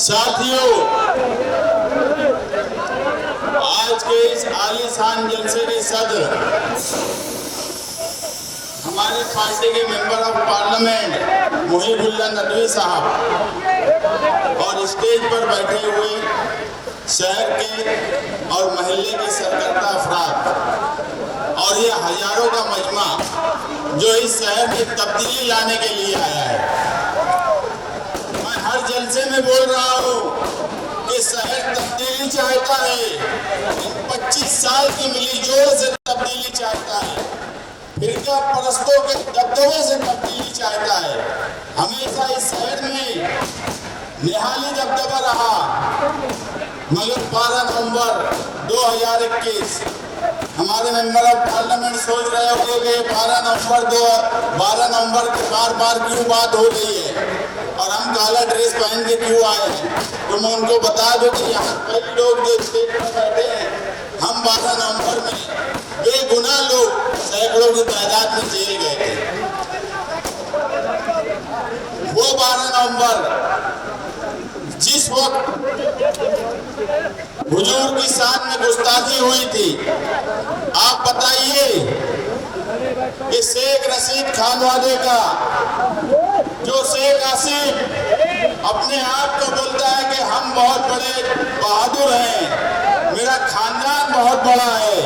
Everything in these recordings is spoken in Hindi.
साथियों, आज के इस आलीशान जलसे के सदर हमारी पार्टी के member of parliament Muhibullah Nadvi साहब और स्टेज पर बैठे हुए शहर के और महल्ले के सरकर्ता अफराद और ये हजारों का मजमा जो इस शहर में तब्दीली लाने के लिए आया है। मैं हर जलसे में बोल रहा हूँ कि शहर तब्दीली चाहता है, 25 साल की मिलीजोल से तब्दीली चाहता है, फिरका परस्तों के दबदबे से तब्दीली चाहता है। हमेशा इस शहर में निहाली दबदबा रहा, मगर 12 नवंबर 2021 हमारे मेंबर ऑफ पार्लियामेंट सोच रहे होंगे कि 12 नवंबर के बार क्यों बात हो रही है और हम काला ड्रेस पहन के क्यों आए हैं। तो मैं उनको बता दूं कि यहाँ कई लोग जो स्टेज पर बैठे हैं, हम 12 नवंबर में बेगुनाह लोग सैकड़ों की तादाद में जेल गए थे। वो 12 नवंबर जिस वक्त हुजूर की शान में गुस्ताखी हुई थी, आप बताइए कि शेख रशीद खान वाले का जो शेख आसिफ अपने आप को बोलता है कि हम बहुत बड़े बहादुर हैं, मेरा खानदान बहुत बड़ा है,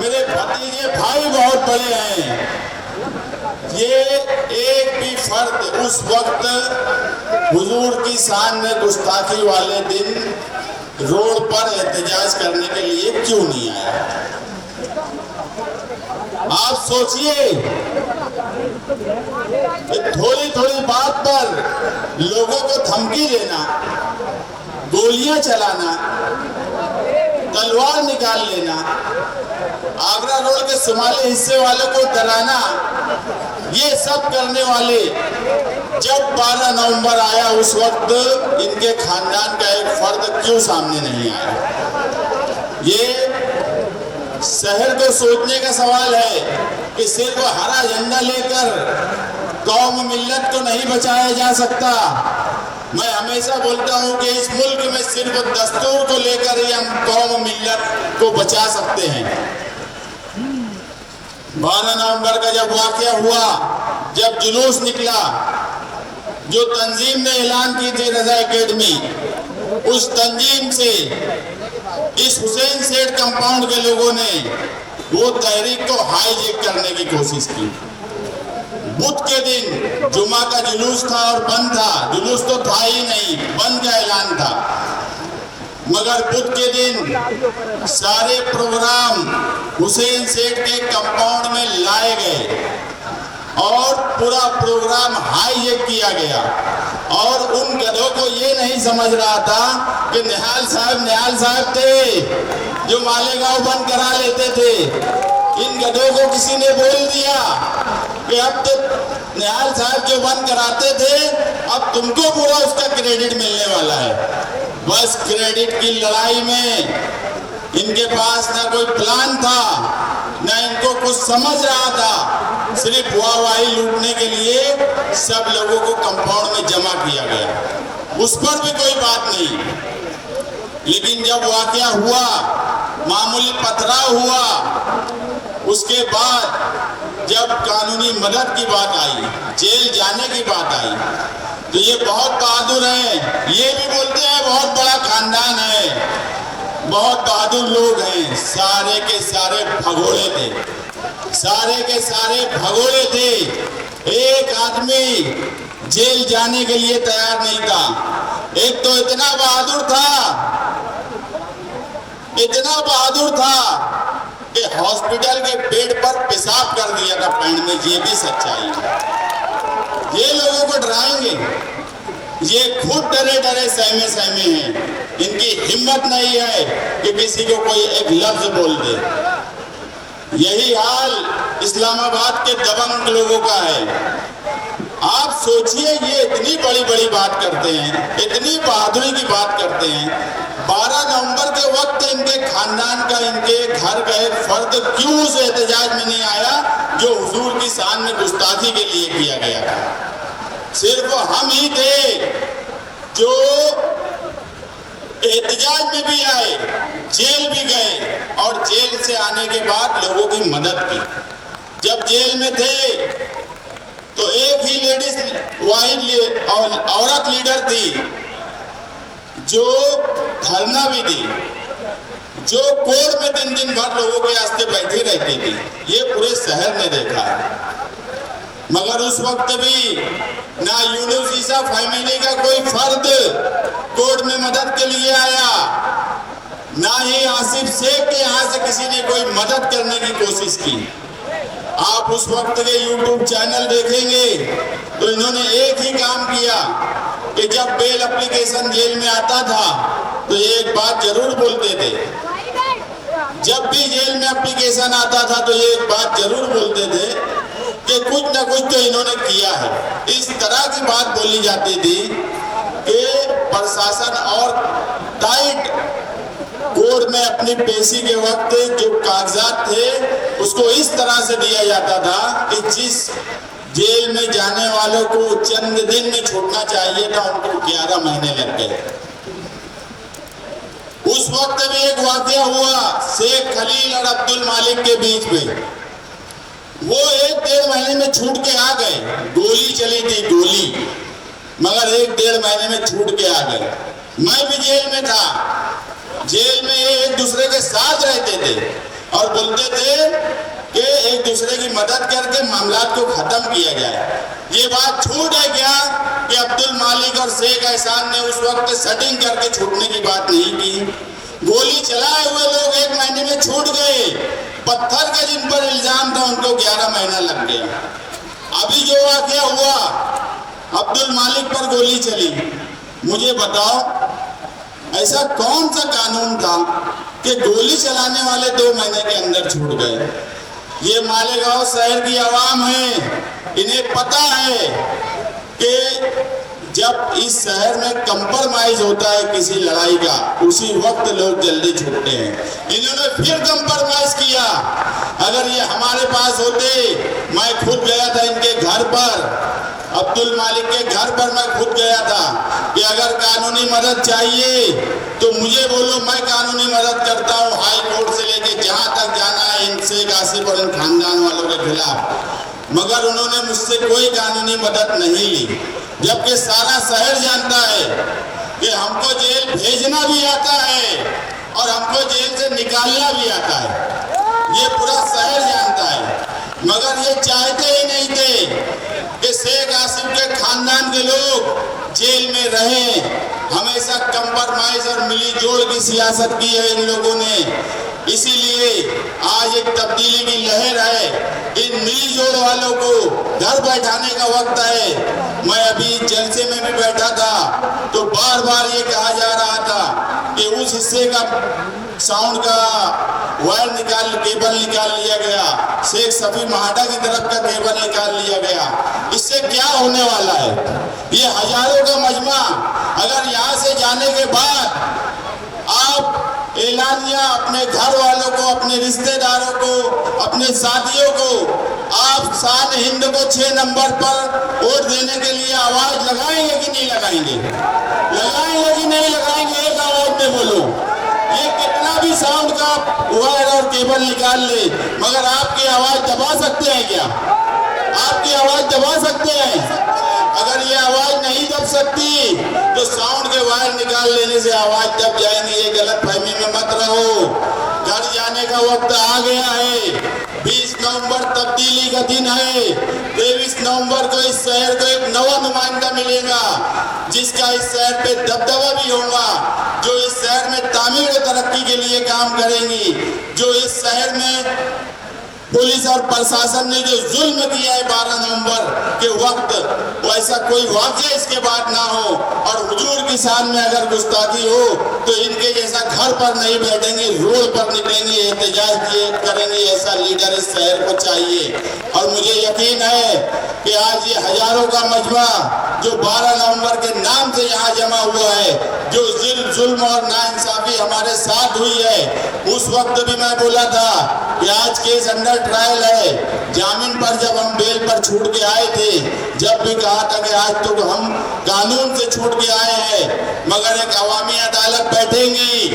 मेरे भतीजे भाई बहुत बड़े हैं, ये एक भी फर्द उस वक्त हुजूर की शान में गुस्ताखी वाले दिन रोड पर एहतजाज करने के लिए क्यों नहीं आया। आप सोचिए, थोड़ी थोड़ी बात पर लोगों को धमकी देना, गोलियां चलाना, तलवार निकाल लेना, आगरा रोड के शुमाली हिस्से वालों को डराना, ये सब करने वाले जब 12 नवंबर आया उस वक्त इनके खानदान का एक फर्द क्यों सामने नहीं आया। ये शहर को सोचने का सवाल है कि सिर्फ हरा झंडा लेकर कौम मिल्लत को नहीं बचाया जा सकता। मैं हमेशा बोलता हूं कि इस मुल्क में सिर्फ दस्तूर को लेकर ही हम कौम मिल्लत को बचा सकते हैं। 12 नवंबर का जब वाकया हुआ, जब जुलूस निकला, जो तंजीम ने ऐलान की थी रजा एकेडमी, उस तंजीम से इस हुसैन सेठ कंपाउंड के लोगों ने वो तहरीक को हाईजैक करने की कोशिश की। बुध के दिन जुमा का जुलूस था और बंद था, जुलूस तो था ही नहीं, बंद का ऐलान था, मगर बुध के दिन सारे प्रोग्राम हुसैन सेठ के कंपाउंड में लाए गए और पूरा प्रोग्राम हाईजैक किया गया। और उन गधों को ये नहीं समझ रहा था कि निहाल साहब थे जो मालेगांव बंद करा लेते थे। इन गधों को किसी ने बोल दिया कि अब तो निहाल साहब जो बंद कराते थे, अब तुमको पूरा उसका क्रेडिट मिलने वाला है। बस क्रेडिट की लड़ाई में इनके पास ना कोई प्लान था, ना इनको कुछ समझ रहा था, सिर्फ वाहवाही लूटने के लिए सब लोगों को कंपाउंड में जमा किया गया। उस पर भी कोई बात नहीं। लेकिन जब वाकया हुआ, मामूली पथराव हुआ, उसके बाद जब कानूनी मदद की बात आई, जेल जाने की बात आई, तो ये बहुत बहादुर हैं, ये भी बोलते हैं बहुत बड़ा खानदान है, बहुत बहादुर लोग हैं। सारे के सारे भगोड़े थे, सारे के सारे भगोड़े थे। एक आदमी जेल जाने के लिए तैयार नहीं था। एक तो इतना बहादुर था कि हॉस्पिटल के बेड पर पेशाब कर दिया था पैंट में। ये भी सच्चाई है। ये लोगों को डराएंगे, ये खुद डरे सहमे हैं। इनकी हिम्मत नहीं है कि किसी को कोई एक लफ्ज बोल दे। यही हाल इस्लामाबाद के दबंग लोगों का है। आप सोचिए, ये इतनी बड़ी बात करते हैं, इतनी बहादुरी की बात करते हैं। 12 नवंबर के वक्त इनके खानदान का, इनके घर का एक फर्द क्यों उस एहतजाज में नहीं आया जो हुजूर की शान में गुस्ताखी के लिए किया गया था। सिर्फ हम ही थे जो एहतजाज में भी आए, जेल भी गए और जेल से आने के बाद लोगों की मदद की। जब जेल में थे तो एक ही लेडीज औरत लीडर थी जो धरना भी दी, जो कोर्ट में दिन दिन भर लोगों के वास्ते बैठी रहती थी। ये पूरे शहर ने देखा है। मगर उस वक्त भी ना यूनुस ईसा फैमिली का कोई फर्द कोर्ट में मदद के लिए आया, ना ही आसिफ शेख के यहाँ से किसी ने कोई मदद करने की कोशिश की। आप उस वक्त के YouTube चैनल देखेंगे तो इन्होंने एक ही काम किया कि जब बेल एप्लीकेशन जेल में आता था तो ये एक बात जरूर बोलते थे, जब भी जेल में एप्लीकेशन आता था तो ये एक बात जरूर बोलते थे कि कुछ ना कुछ तो इन्होंने किया है। इस तरह की बात बोली जाती थी कि प्रशासन और टाइट कोर्ट में अपनी पेशी के वक्त जो कागजात थे उसको इस तरह से दिया जाता था कि जिस जेल में जाने वालों को चंद दिन में छूटना चाहिए था उनको 11 महीने लग गए। उस वक्त भी एक वाकया हुआ शेख खलील और अब्दुल मालिक के बीच में। वो 1-1.5 महीने में छूट के आ गए। गोली चली थी, गोली, मगर 1-1.5 महीने में छूट के आ गए। मैं भी जेल में था। जेल में एक दूसरे के साथ रहते थे और बोलते थे कि एक दूसरे की मदद करके मामलात को खत्म किया जाए। ये बात छूट है क्या कि अब्दुल मालिक और शेख एहसान ने उस वक्त सेटिंग करके छूटने की बात नहीं की। गोली चलाए हुए लोग 1 महीने में छूट गए। पत्थर का जिन पर इल्जाम था उनको 11 महीना लग गया। अभी जो वाकया हुआ, अब्दुल मालिक पर गोली चली। मुझे बताओ ऐसा कौन सा कानून था कि गोली चलाने वाले 2 महीने के अंदर छूट गए? ये मालेगांव शहर की आवाम है, इन्हें पता है कि जब इस शहर में कंप्रोमाइज होता है किसी लड़ाई का उसी वक्त लोग जल्दी छूटते हैं। इन्होंने फिर कंप्रोमाइज किया। अगर ये हमारे पास होते, मैं खुद गया था इनके घर पर, अब्दुल मालिक के घर पर मैं खुद गया था कि अगर कानूनी मदद चाहिए तो मुझे बोलो, मैं कानूनी मदद करता हूँ हाई कोर्ट से लेके जहाँ तक जाना है इनसे आसिफ और इन खानदान वालों के खिलाफ। मगर उन्होंने मुझसे कोई कानूनी मदद नहीं ली, जबकि सारा शहर जानता है कि हमको जेल भेजना भी आता है और हमको जेल से निकालना भी आता है। ये पूरा शहर जानता है। मगर ये चाहते ही नहीं थे कि शेख आसिफ के खानदान के लोग जेल में रहें। हमेशा कंप्रोमाइज और मिली जोड़ की सियासत की है इन लोगों ने। इसीलिए आज एक तब्दीली की लहर है। इन मिली जोड़ वालों को घर बैठाने का वक्त है। मैं अभी जलसे में भी बैठा था तो बार बार ये कहा जा रहा था कि उस हिस्से का साउंड का वायर केबल निकाल लिया गया, शेख सफी महाडा की तरफ का केबल निकाल लिया गया। इससे क्या होने वाला है? ये हजारों का मजमा अगर यहाँ से जाने के बाद आप एलानिया अपने घर वालों को, अपने रिश्तेदारों को, अपने साथियों को, आप शान हिंद को 6 नंबर पर वोट देने के लिए आवाज लगाएंगे कि नहीं लगाएंगे? लगाएंगे कि नहीं लगाएंगे? एक आवाज में बोलो। ये कितना भी साउंड का वायर और केबल निकाल ले, मगर आपकी आवाज दबा सकते हैं क्या? आपकी आवाज दबा सकते हैं? अगर ये आवाज नहीं दब सकती तो साउंड के वायर निकाल लेने से आवाज दब जाएंगी। ये गलत फहमी में मत रहो। घर जाने का वक्त आ गया है। 20 नवंबर तब्दीली का दिन है। 23 नवंबर को इस शहर को एक नवा नुमाइंदा मिलेगा जिसका इस शहर पे दबदबा भी होगा, जो इस शहर में तामीर और तरक्की के लिए काम करेंगी, जो इस शहर में पुलिस और प्रशासन ने जो जुल्म किया है 12 नवंबर के वक्त, वैसा कोई वाकया इसके बाद ना हो। और हुजूर की शान में अगर गुस्ताखी हो तो इनके जैसा घर पर नहीं बैठेंगे, रोड पर निकलेंगे, एहतजाज करेंगे। ऐसा लीडर इस शहर को चाहिए। और मुझे यकीन है कि आज ये हजारों का मजमा जो 12 नवंबर के नाम से यहाँ जमा हुआ है, जो जुल्म और नाइंसाफी हमारे साथ हुई है, उस वक्त भी मैं बोला था कि आज केस अंडर ट्रायल है। जामीन पर जब हम बेल पर छूट के आए थे, जब भी कहा था कि आज तो हम कानून से छूट के आए हैं, मगर एक अवामी अदालत बैठेंगी।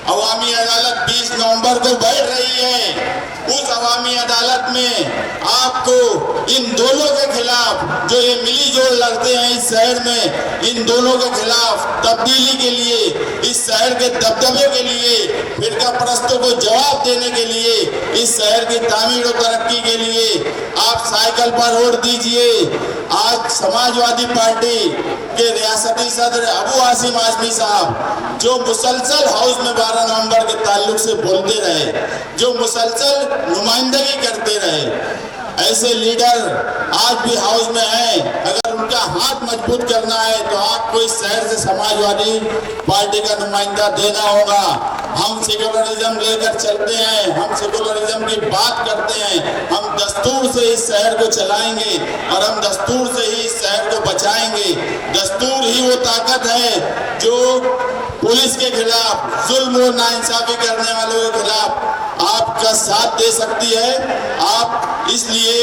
अवामी अदालत 20 नवंबर को बैठ रही है। उस अवामी अदालत में आपको इन दोनों के खिलाफ, जो ये मिली जोड़ लड़ते हैं इस शहर में, इन दोनों के खिलाफ तब्दीली के लिए, इस शहर के दबदबे के लिए, फिरका परस्तों को जवाब देने के लिए, इस शहर की तामीर और तरक्की के लिए आप साइकिल पर वोट दीजिए। आज समाजवादी पार्टी के रियासती सदर अबू आसिम आजमी साहब, जो मुसलसल हाउस में 12 नवंबर के ताल्लुक से बोलते रहे, जो मुसलसल नुमाइंदगी करते रहे, ऐसे लीडर आज भी हाउस में हैं। अगर उनका हाथ मजबूत करना है तो आपको इस शहर से समाजवादी पार्टी का नुमाइंदा देना होगा। हम सेकुलरिज्म लेकर चलते हैं, हम सेकुलरिज्म की बात करते हैं, हम दस्तूर से इस शहर को चलाएंगे और हम दस्तूर से ही इस शहर को बचाएंगे। दस्तूर ही वो ताकत है जो पुलिस के खिलाफ, जुल्म और नाइंसाफी करने वालों के खिलाफ आपका साथ दे सकती है। आप इसलिए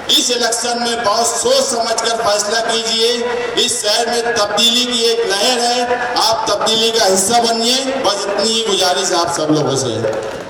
इस इलेक्शन में बहुत सोच समझकर फैसला कीजिए। इस शहर में तब्दीली की एक लहर है, आप तब्दीली का हिस्सा बनिए। बस इतनी ही गुजारिश आप सब लोगों से है।